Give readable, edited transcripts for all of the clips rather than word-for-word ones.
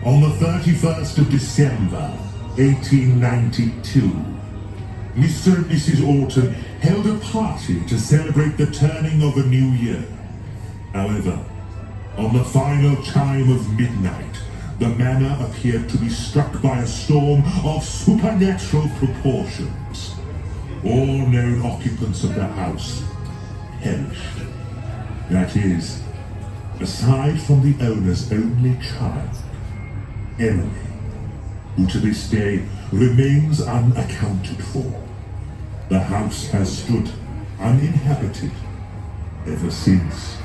On the 31st of December, 1892, Mr. and Mrs. Alton held a party to celebrate the turning of a new year. However, on the final chime of midnight, the manor appeared to be struck by a storm of supernatural proportions. All known occupants of the house perished. That is, aside from the owner's only child, Emily, who to this day remains unaccounted for. The house has stood uninhabited ever since.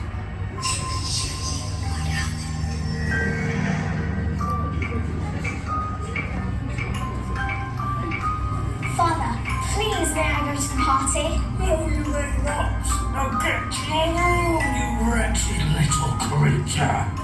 Father, please may I go to the party? No, you may not. Now get to your room, you wretched little creature.